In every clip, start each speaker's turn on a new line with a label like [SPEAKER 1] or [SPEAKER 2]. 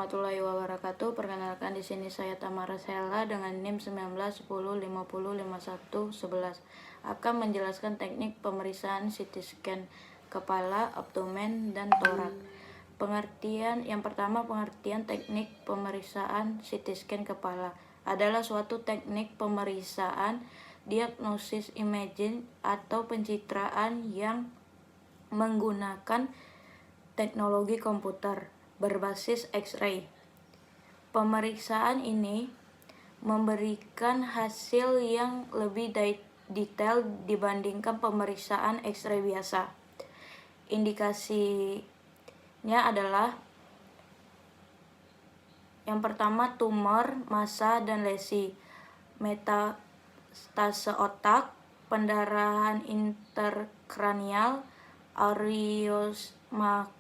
[SPEAKER 1] warahmatullahi wabarakatuh. Perkenalkan, di sini saya Tamara Sela dengan NIM 1910505111 akan menjelaskan teknik pemeriksaan CT scan kepala, abdomen, dan torak. Pengertian yang pertama, pengertian teknik pemeriksaan CT scan kepala adalah suatu teknik pemeriksaan diagnosis imaging atau pencitraan yang menggunakan teknologi komputer berbasis X-ray. Pemeriksaan ini memberikan hasil yang lebih detail dibandingkan pemeriksaan X-ray biasa. Indikasinya adalah yang pertama, tumor, massa, dan lesi, metastase otak, pendarahan interkranial, aneurysma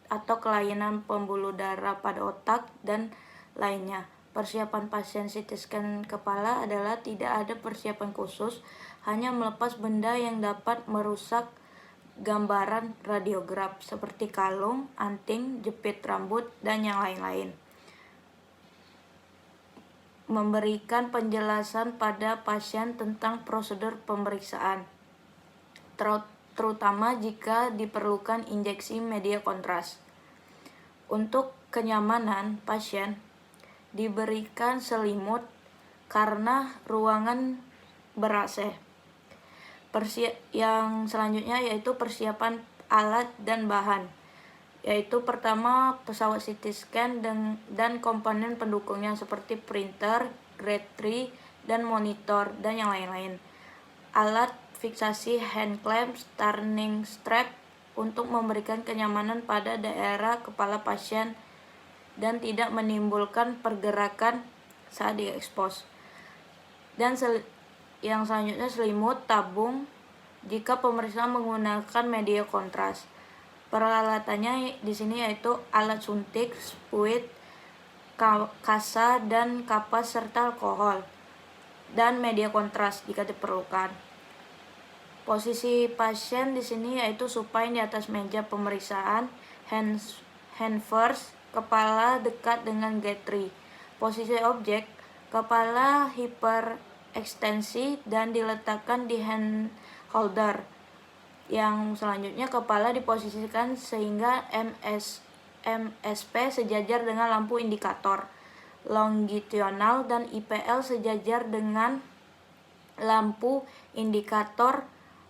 [SPEAKER 1] atau kelainan pembuluh darah pada otak, dan lainnya. Persiapan pasien CT scan kepala adalah tidak ada persiapan khusus, hanya melepas benda yang dapat merusak gambaran radiograf seperti kalung, anting, jepit rambut, dan yang lain-lain. Memberikan penjelasan pada pasien tentang prosedur pemeriksaan, terutama jika diperlukan injeksi media kontras. Untuk kenyamanan pasien, diberikan selimut karena ruangan ber-AC. Yang selanjutnya yaitu persiapan alat dan bahan, yaitu pertama pesawat CT scan dan komponen pendukungnya seperti printer, grade 3, dan monitor, dan yang lain-lain. Alat fiksasi hand clamp, turning strap untuk memberikan kenyamanan pada daerah kepala pasien dan tidak menimbulkan pergerakan saat diekspos. Dan yang selanjutnya selimut tabung jika pemeriksaan menggunakan media kontras. Peralatannya di sini yaitu alat suntik, spuit, kasa dan kapas serta alkohol, dan media kontras jika diperlukan. Posisi pasien di sini yaitu supine di atas meja pemeriksaan, hand first, kepala dekat dengan gate 3. Posisi objek, kepala hiperekstensi dan diletakkan di hand holder. Yang selanjutnya kepala diposisikan sehingga MSP sejajar dengan lampu indikator longitudinal dan IPL sejajar dengan lampu indikator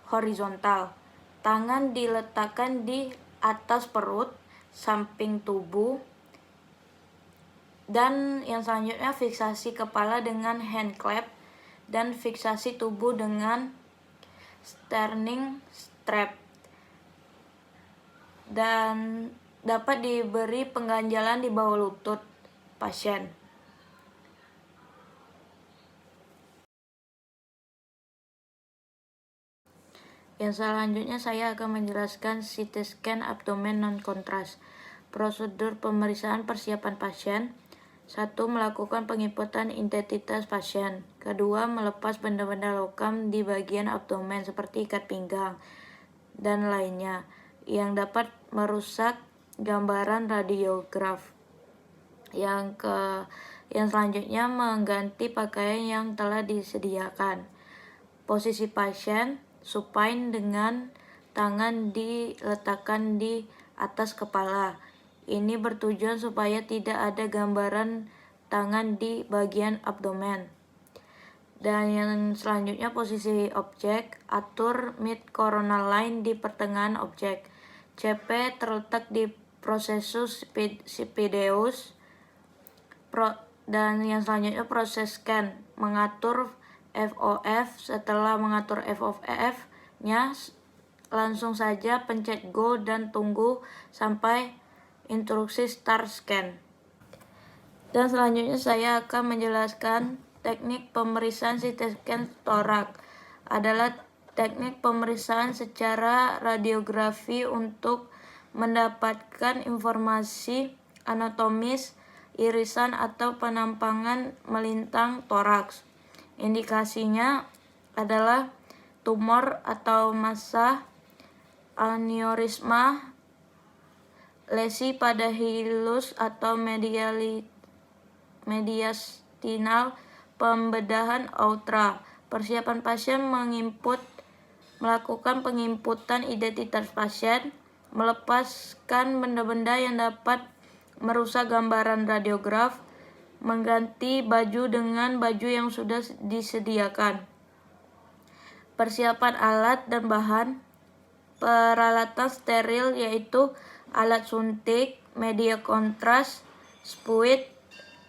[SPEAKER 1] horizontal. Tangan diletakkan di atas perut, samping tubuh. Dan yang selanjutnya fiksasi kepala dengan hand clamp dan fiksasi tubuh dengan turning strap. Dan dapat diberi pengganjalan di bawah lutut pasien. Yang selanjutnya saya akan menjelaskan CT scan abdomen non-kontras. Prosedur pemeriksaan persiapan pasien. 1. Melakukan penginputan identitas pasien. 2. Melepas benda-benda logam di bagian abdomen seperti ikat pinggang dan lainnya yang dapat merusak gambaran radiograf. Yang selanjutnya mengganti pakaian yang telah disediakan. Posisi pasien supine dengan tangan diletakkan di atas kepala. Ini bertujuan supaya tidak ada gambaran tangan di bagian abdomen. Dan yang selanjutnya posisi objek, atur mid coronal line di pertengahan objek. CP terletak di processus spideus. Dan yang selanjutnya proses scan, mengatur FOF. Setelah mengatur FOF-nya, langsung saja pencet go dan tunggu sampai instruksi start scan. Dan selanjutnya saya akan menjelaskan teknik pemeriksaan CT scan torak. Adalah teknik pemeriksaan secara radiografi untuk mendapatkan informasi anatomis, irisan atau penampangan melintang toraks. Indikasinya adalah tumor atau massa, aneurisma, lesi pada hilus atau mediastinal, pembedahan aorta. Persiapan pasien melakukan penginputan identitas pasien, melepaskan benda-benda yang dapat merusak gambaran radiograf, mengganti baju dengan baju yang sudah disediakan. Persiapan alat dan bahan. Peralatan steril yaitu alat suntik, media kontras, spuit,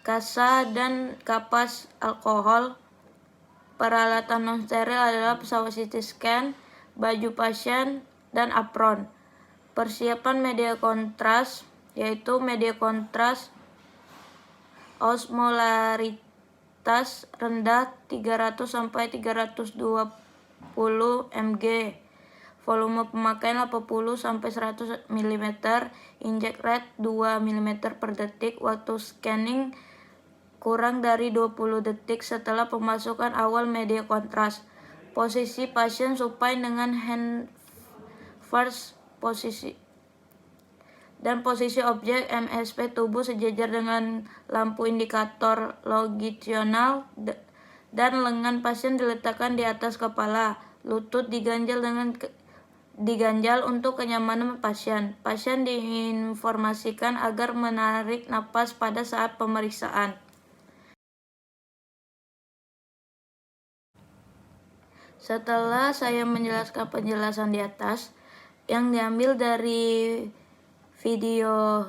[SPEAKER 1] kasa, dan kapas alkohol. Peralatan non-steril adalah pesawat CT scan, baju pasien, dan apron. Persiapan media kontras yaitu media kontras osmolaritas rendah 300-320 mg, volume pemakaian 80-100 mm, inject rate 2 mm per detik, waktu scanning kurang dari 20 detik setelah pemasukan awal media kontras. Posisi pasien supine dengan hand first posisi dan posisi objek MSP tubuh sejajar dengan lampu indikator longitudinal, dan lengan pasien diletakkan di atas kepala. Lutut diganjal untuk kenyamanan pasien. Pasien diinformasikan agar menarik napas pada saat pemeriksaan. Setelah saya menjelaskan penjelasan di atas yang diambil dari video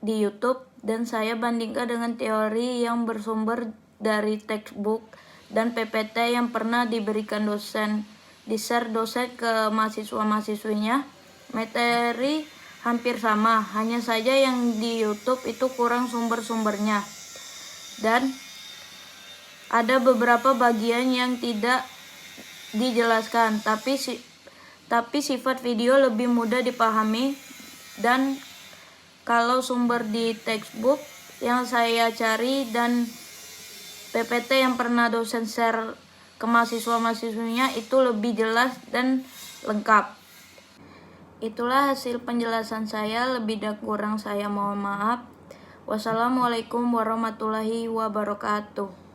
[SPEAKER 1] di YouTube dan saya bandingkan dengan teori yang bersumber dari textbook dan PPT yang pernah diberikan di-share dosen ke mahasiswa-mahasiswinya, materi hampir sama, hanya saja yang di YouTube itu kurang sumber-sumbernya dan ada beberapa bagian yang tidak dijelaskan, tapi sifat video lebih mudah dipahami. Dan kalau sumber di textbook yang saya cari dan PPT yang pernah dosen share ke mahasiswa-mahasiswinya itu lebih jelas dan lengkap. Itulah hasil penjelasan saya, lebih dan kurang saya mohon maaf. Wassalamualaikum warahmatullahi wabarakatuh.